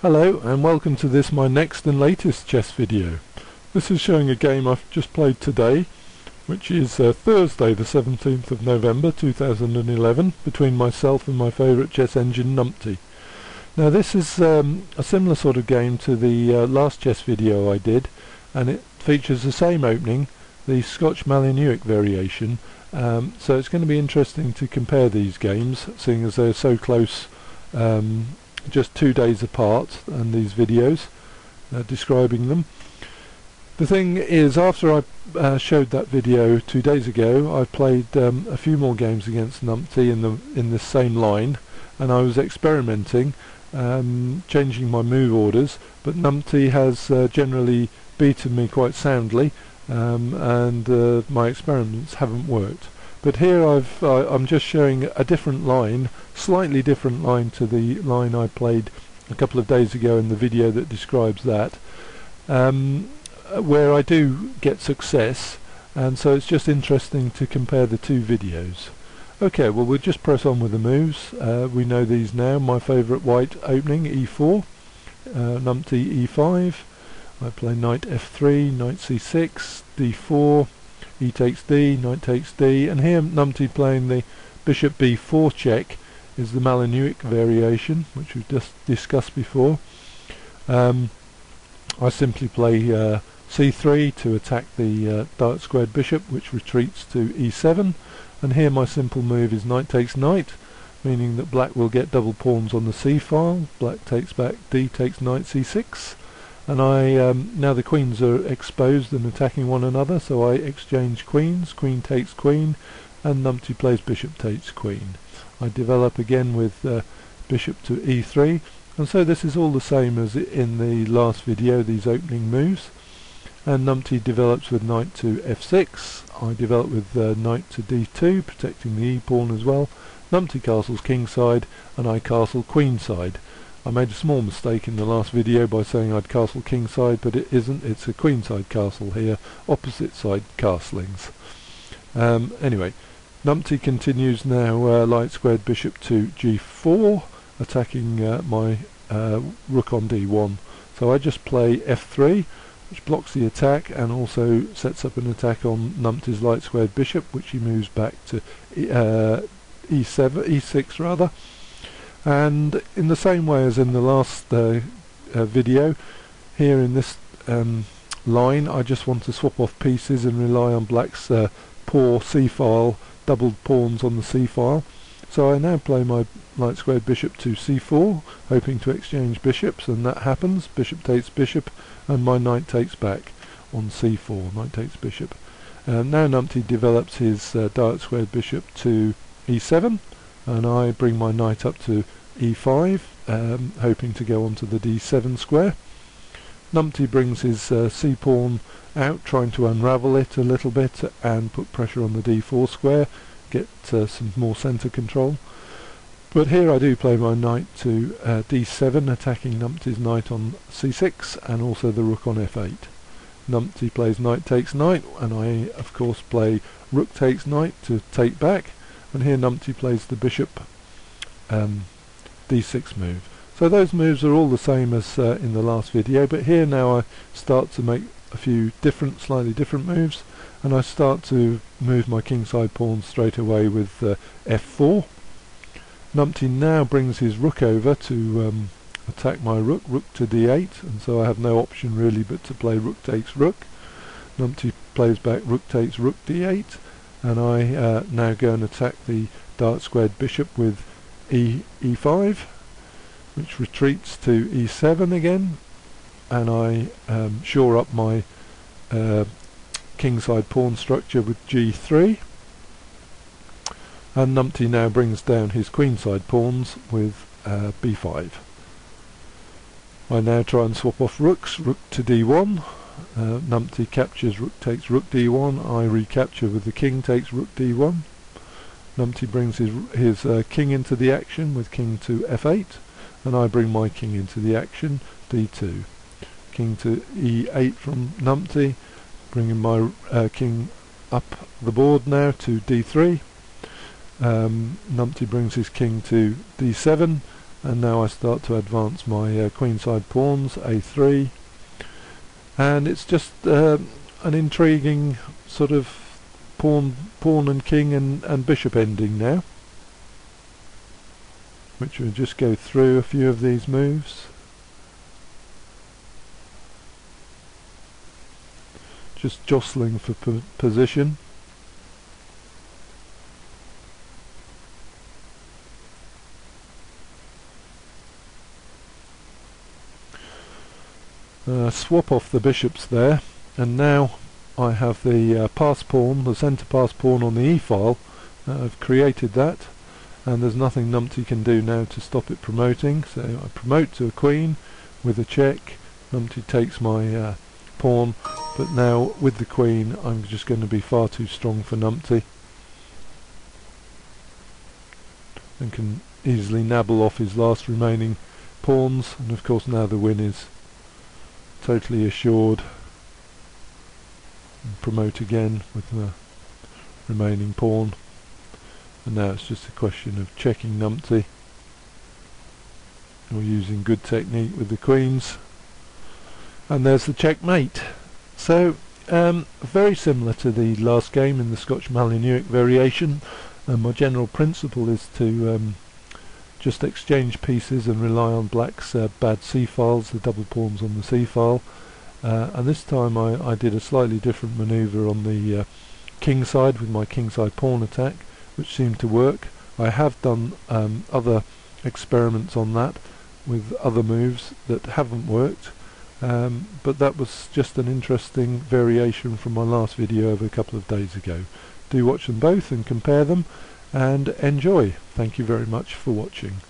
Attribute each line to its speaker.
Speaker 1: Hello and welcome to this, my next and latest chess video. This is showing a game I've just played today, which is Thursday the 17th of November 2011, between myself and my favourite chess engine Numpty. Now this is a similar sort of game to the last chess video I did, and it features the same opening, the Scotch Malanuik variation, so it's going to be interesting to compare these games, seeing as they're so close, just 2 days apart, and these videos describing them. The thing is, after I showed that video 2 days ago, I played a few more games against Numpty in the same line, and I was experimenting, changing my move orders, but Numpty has generally beaten me quite soundly, and my experiments haven't worked. But here I'm just showing a different line, slightly different line to the line I played a couple of days ago in the video that describes that, where I do get success, and so it's just interesting to compare the two videos. Okay, well we'll just press on with the moves. We know these now. My favourite white opening, e4, Numpty e5, I play knight f3, knight c6, d4, e takes d, knight takes d, and here Numpty playing the bishop b4 check is the Malanuik variation, which we've just discussed before. I simply play c3 to attack the dark squared bishop, which retreats to e7, and here my simple move is knight takes knight, meaning that black will get double pawns on the c file. Black takes back, d takes knight c6, and now the queens are exposed and attacking one another, so I exchange queens, queen takes queen, and Numpty plays bishop takes queen. I develop again with bishop to e3, and so this is all the same as in the last video, these opening moves. And Numpty develops with knight to f6, I develop with knight to d2, protecting the e-pawn as well. Numpty castles kingside, and I castle queenside. I made a small mistake in the last video by saying I'd castle kingside, but it isn't, it's a queenside castle here, opposite side castlings. Anyway, Numpty continues now, light squared bishop to g4, attacking my rook on d1. So I just play f3, which blocks the attack and also sets up an attack on Numpty's light squared bishop, which he moves back to e6 rather. And in the same way as in the last video, here in this line I just want to swap off pieces and rely on black's poor c-file, doubled pawns on the c-file. So I now play my light squared bishop to c4, hoping to exchange bishops, and that happens. Bishop takes bishop, and my knight takes back on c4, knight takes bishop. Now Numpty develops his dark squared bishop to e7, and I bring my knight up to e5, hoping to go on to the d7 square. Numpty brings his c-pawn out, trying to unravel it a little bit and put pressure on the d4 square, get some more centre control. But here I do play my knight to d7, attacking Numpty's knight on c6 and also the rook on f8. Numpty plays knight takes knight, and I of course play rook takes knight to take back, and here Numpty plays the bishop d6 move. So those moves are all the same as in the last video, but here now I start to make a few slightly different moves, and I start to move my kingside pawn straight away with f4. Numpty now brings his rook over to attack my rook, rook to d8, and so I have no option really but to play rook takes rook. Numpty plays back rook takes rook d8, and I now go and attack the dark squared bishop with e5, which retreats to e7 again, and I shore up my kingside pawn structure with g3, and Numpty now brings down his queenside pawns with b5. I now try and swap off rooks, rook to d1. Numpty captures rook takes rook d1, I recapture with the king takes rook d1. Numpty brings his king into the action with king to f8, and I bring my king into the action, d2. King to e8 from Numpty, bringing my king up the board now to d3. Numpty brings his king to d7, and now I start to advance my queenside pawns, a3, and it's just an intriguing sort of pawn and king and bishop ending now, which we'll just go through a few of these moves. Just jostling for position. Swap off the bishops there, and now I have the pass pawn, the centre pass pawn on the e-file. I've created that, and there's nothing Numpty can do now to stop it promoting, so I promote to a queen with a check. Numpty takes my pawn, but now with the queen I'm just going to be far too strong for Numpty and can easily nabble off his last remaining pawns, and of course now the win is totally assured. And promote again with the remaining pawn, and now it's just a question of checking Numpty or using good technique with the queens, and there's the checkmate. So very similar to the last game in the Scotch Malanuik variation. My general principle is to just exchange pieces and rely on black's bad c-files, the double pawns on the c-file, and this time I did a slightly different manoeuvre on the king side with my kingside pawn attack, which seemed to work. I have done other experiments on that with other moves that haven't worked, but that was just an interesting variation from my last video of a couple of days ago. Do watch them both and compare them, and enjoy. Thank you very much for watching.